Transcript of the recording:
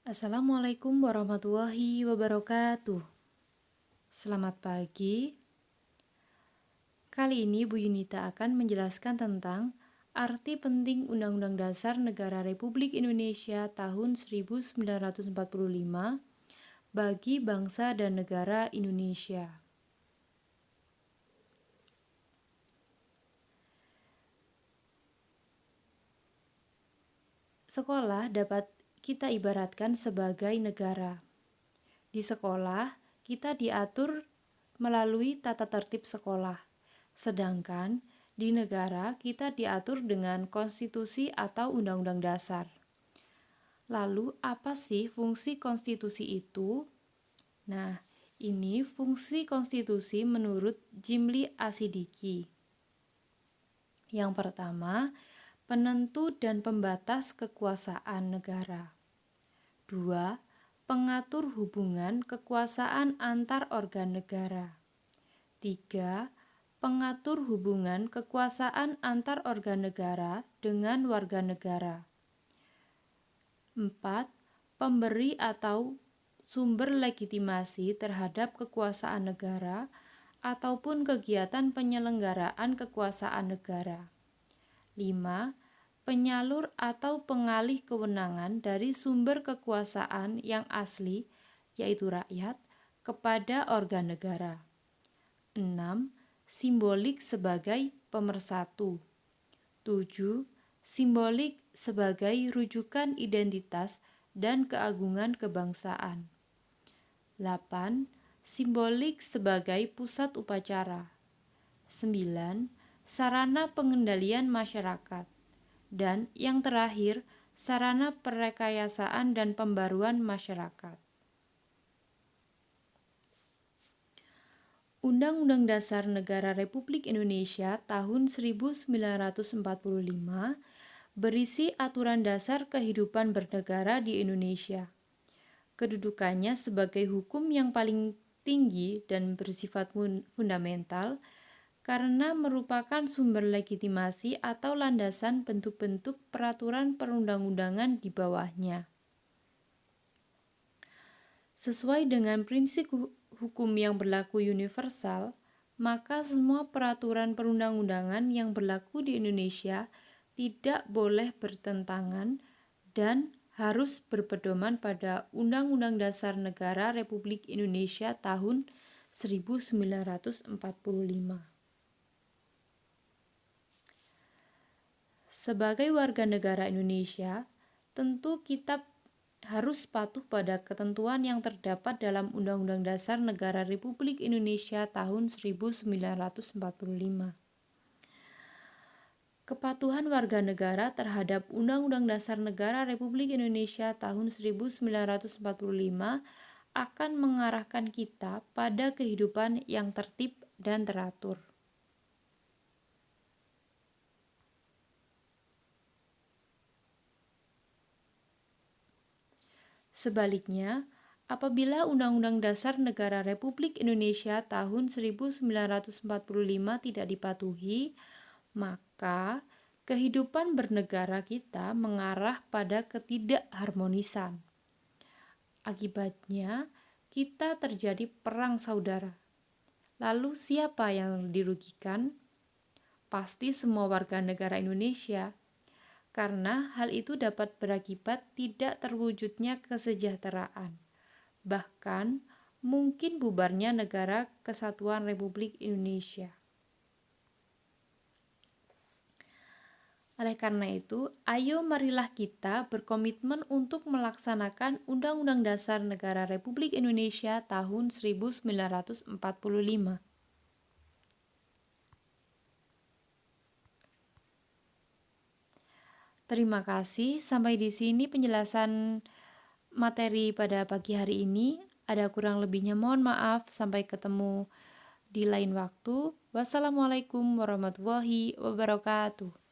Assalamualaikum warahmatullahi wabarakatuh. Selamat pagi. Kali ini Bu Yunita akan menjelaskan tentang arti penting Undang-Undang Dasar Negara Republik Indonesia tahun 1945 bagi bangsa dan negara Indonesia. Sekolah dapat kita ibaratkan sebagai negara. Di sekolah, kita diatur melalui tata tertib sekolah. Sedangkan di negara, kita diatur dengan konstitusi atau undang-undang dasar. Lalu, apa sih fungsi konstitusi itu? Nah, ini fungsi konstitusi menurut Jimli Asidiki. Yang pertama, penentu dan pembatas kekuasaan negara. 2. Pengatur hubungan kekuasaan antar organ negara. 3. Pengatur hubungan kekuasaan antar organ negara dengan warga negara. 4. Pemberi atau sumber legitimasi terhadap kekuasaan negara ataupun kegiatan penyelenggaraan kekuasaan negara. 5. Penyalur atau pengalih kewenangan dari sumber kekuasaan yang asli, yaitu rakyat, kepada organ negara. 6. Simbolik sebagai pemersatu. 7. Simbolik sebagai rujukan identitas dan keagungan kebangsaan. 8. Simbolik sebagai pusat upacara. 9. Sarana pengendalian masyarakat. Dan yang terakhir, sarana perekayasaan dan pembaruan masyarakat. Undang-Undang Dasar Negara Republik Indonesia tahun 1945 berisi aturan dasar kehidupan bernegara di Indonesia. Kedudukannya sebagai hukum yang paling tinggi dan bersifat fundamental karena merupakan sumber legitimasi atau landasan bentuk-bentuk peraturan perundang-undangan di bawahnya. Sesuai dengan prinsip hukum yang berlaku universal, maka semua peraturan perundang-undangan yang berlaku di Indonesia tidak boleh bertentangan dan harus berpedoman pada Undang-Undang Dasar Negara Republik Indonesia tahun 1945. Sebagai warga negara Indonesia, tentu kita harus patuh pada ketentuan yang terdapat dalam Undang-Undang Dasar Negara Republik Indonesia tahun 1945. Kepatuhan warga negara terhadap Undang-Undang Dasar Negara Republik Indonesia tahun 1945 akan mengarahkan kita pada kehidupan yang tertib dan teratur. Sebaliknya, apabila Undang-Undang Dasar Negara Republik Indonesia tahun 1945 tidak dipatuhi, maka kehidupan bernegara kita mengarah pada ketidakharmonisan. Akibatnya, kita terjadi perang saudara. Lalu siapa yang dirugikan? Pasti semua warga negara Indonesia. Karena hal itu dapat berakibat tidak terwujudnya kesejahteraan, bahkan mungkin bubarnya Negara Kesatuan Republik Indonesia. Oleh karena itu, ayo marilah kita berkomitmen untuk melaksanakan Undang-Undang Dasar Negara Republik Indonesia tahun 1945. Terima kasih, sampai di sini penjelasan materi pada pagi hari ini. Ada kurang lebihnya mohon maaf, sampai ketemu di lain waktu. Wassalamualaikum warahmatullahi wabarakatuh.